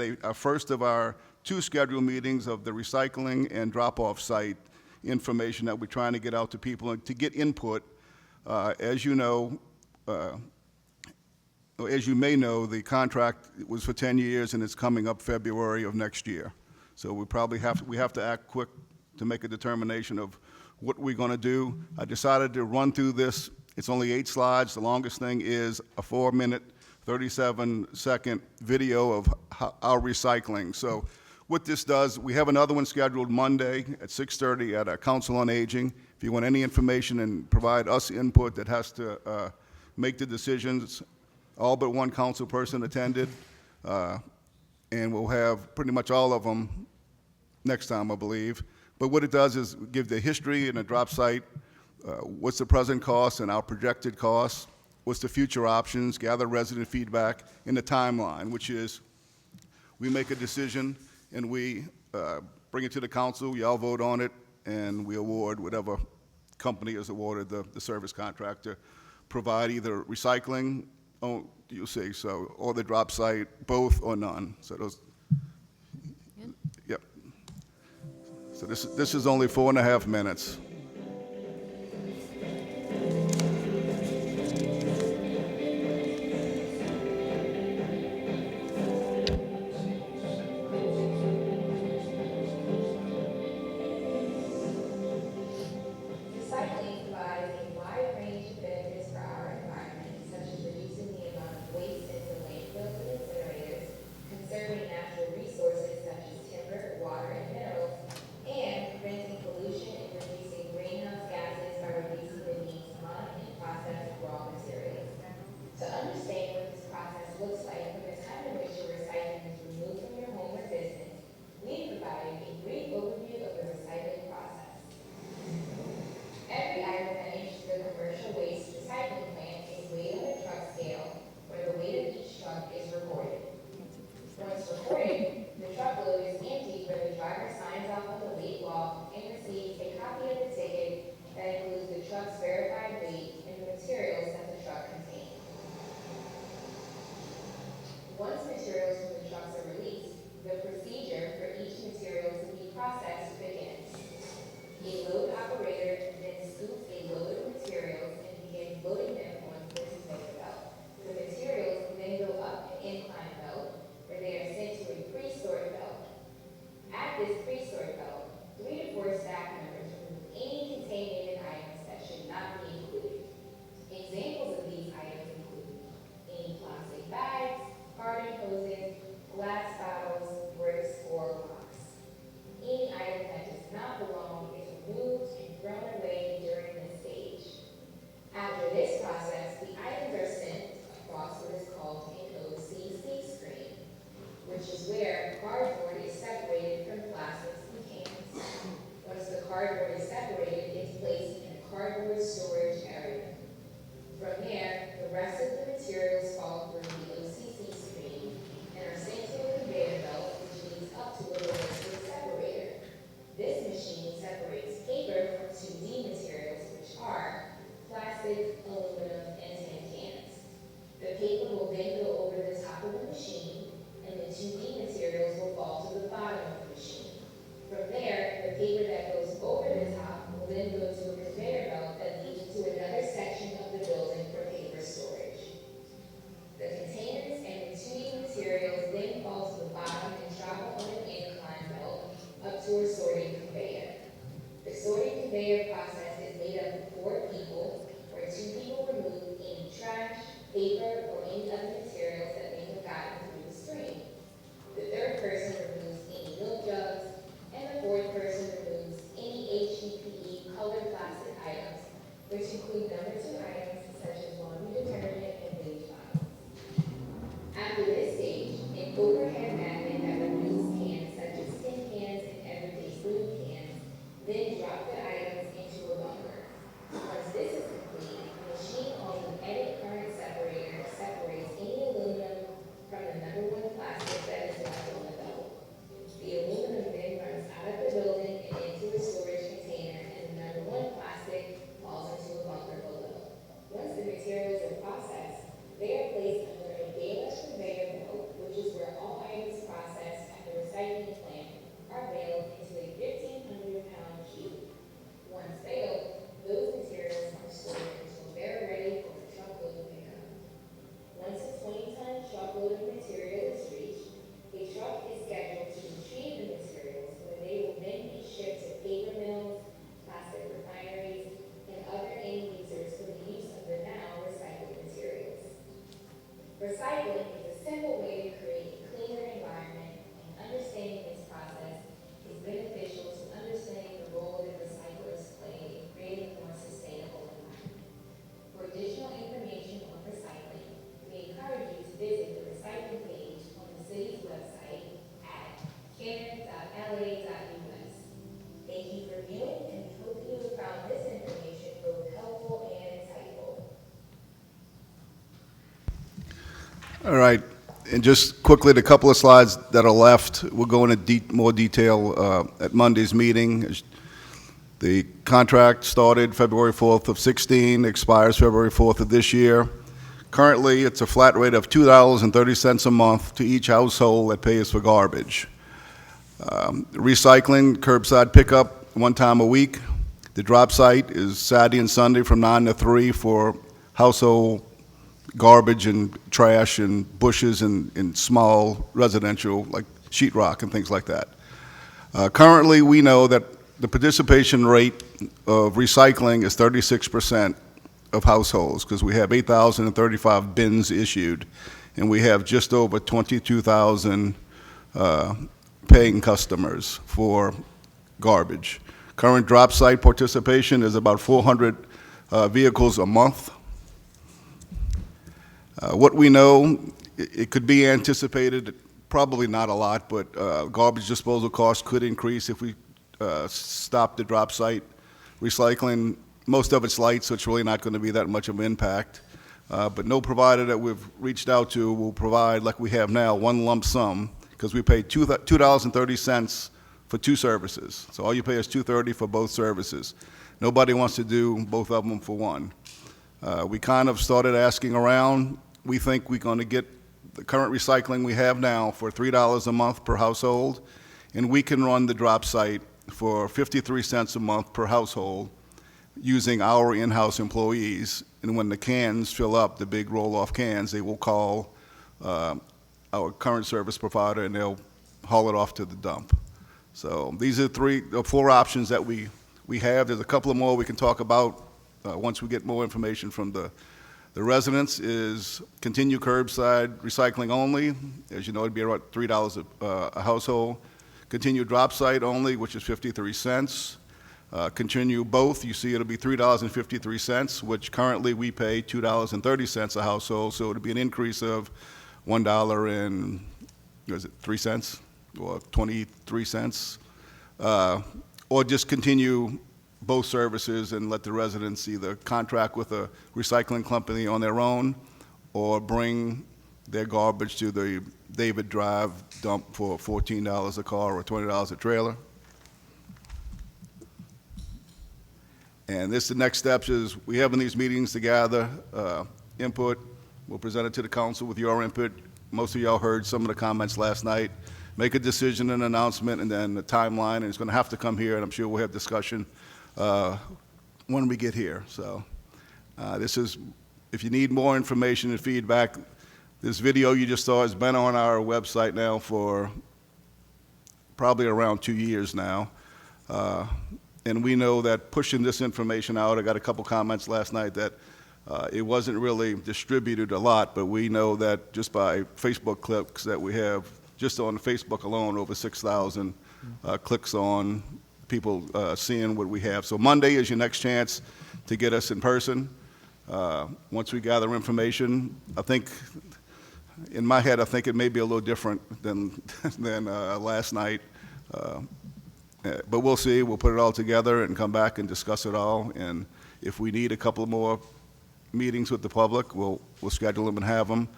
a first of our two scheduled meetings of the recycling and drop-off site information that we're trying to get out to people and to get input. As you know, as you may know, the contract was for 10 years and it's coming up February of next year. So we have to act quick to make a determination of what we're going to do. I decided to run through this. It's only 8 slides. The longest thing is a 4-minute, 37-second video of our recycling. So what this does, we have another one scheduled Monday at 6:30 at a Council on Aging. If you want any information and provide us input that has to make the decisions, all but one council person attended, and we'll have pretty much all of them next time, I believe. But what it does is give the history and a drop site, what's the present cost and our projected costs, what's the future options, gather resident feedback, and the timeline, which is we make a decision and we bring it to the council, y'all vote on it, and we award whatever company is awarded the service contract to provide either recycling, oh, you'll see, so, or the drop site, both or none. So those, yep. So this is only 4.5 minutes. Recycling provides a wide range of benefits for our environment, such as reducing the amount of waste into landfills and incinerators, conserving natural resources such as timber, water, and minerals, and preventing pollution and reducing greenhouse gases by reducing the need to mine and process raw materials. To understand what this process looks like from the time in which your recycling is removed from your home or business, we provide a brief overview of the recycling process. Every item that enters the commercial waste recycling plant is weighed on a truck scale, where the weight of each truck is recorded. Once recorded, the truckload is emptied where the driver signs off on the weight log and receives a copy of the ticket that includes the truck's verified weight and the materials that the truck contains. Once materials from the trucks are released, the procedure for each material to be processed begins. A load operator then scoops a load of materials and begins loading them onto the conveyor belt. The materials then go up an incline belt, where they are sent to a pre-sort belt. At this pre-sort belt, 3 to 4 staff members remove any contaminated items that should not be included. Examples of these items include any plastic bags, garden hoses, glass bottles, bricks, or rocks. Any item that does not belong is removed and thrown away during this stage. After this process, the items are sent across what is called an OCC screen, which is where cardboard is separated from plastics and cans. Once the cardboard is separated, it's placed in a cardboard storage area. From there, the rest of the materials fall through the OCC screen and are sent to a conveyor belt, which leads up to a liquid separator. This machine separates paper from 2D materials, which are plastic, aluminum, and tin cans. The paper will then go over the top of the machine, and the 2D materials will fall to the bottom of the machine. From there, the paper that goes over the top will then go to a conveyor belt that leads to another section of the building for paper All right, and just quickly, the couple of slides that are left, we'll go into more detail at Monday's meeting. The contract started February 4th of 16, expires February 4th of this year. Currently, it's a flat rate of $2.30 a month to each household that pays for garbage. Recycling, curbside pickup, one time a week. The drop site is Saturday and Sunday from 9 to 3 for household garbage and trash and bushes and small residential, like sheetrock and things like that. Currently, we know that the participation rate of recycling is 36% of households, because we have 8,035 bins issued, and we have just over 22,000 paying customers for garbage. Current drop site participation is about 400 vehicles a month. What we know, it could be anticipated, probably not a lot, but garbage disposal costs could increase if we stop the drop site recycling. Most of it's light, so it's really not going to be that much of an impact. But no provider that we've reached out to will provide, like we have now, one lump sum, because we pay $2.30 for two services. So all you pay is $2.30 for both services. Nobody wants to do both of them for one. We kind of started asking around. We think we're going to get the current recycling we have now for $3 a month per household, and we can run the drop site for 53 cents a month per household using our in-house employees. And when the cans fill up, the big roll-off cans, they will call our current service provider, and they'll haul it off to the dump. So these are four options that we have. There's a couple of more we can talk about once we get more information from the residents. Is continue curbside recycling only. As you know, it'd be around $3 a household. Continue drop site only, which is 53 cents. Continue both, you see it'll be $3.53, which currently we pay $2.30 a household, so it'll be an increase of $1 and, was it 3 cents or 23 cents? Or just continue both services and let the residents either contract with a recycling company on their own or bring their garbage to the David Drive dump for $14 a car or $20 a trailer. And the next steps is we have in these meetings to gather input. We'll present it to the council with your input. Most of y'all heard some of the comments last night. Make a decision, an announcement, and then the timeline, and it's going to have to come here, and I'm sure we'll have discussion when we get here. So this is, if you need more information and feedback, this video you just saw has been on our website now for probably around 2 years now. And we know that pushing this information out, I got a couple comments last night that it wasn't really distributed a lot, but we know that just by Facebook clicks that we have, just on Facebook alone, over 6,000 clicks on people seeing what we have. So Monday is your next chance to get us in person. Once we gather information, I think, in my head, I think it may be a little different than last night. But we'll see. We'll put it all together and come back and discuss it all. And if we need a couple more meetings with the public, we'll schedule them and have them.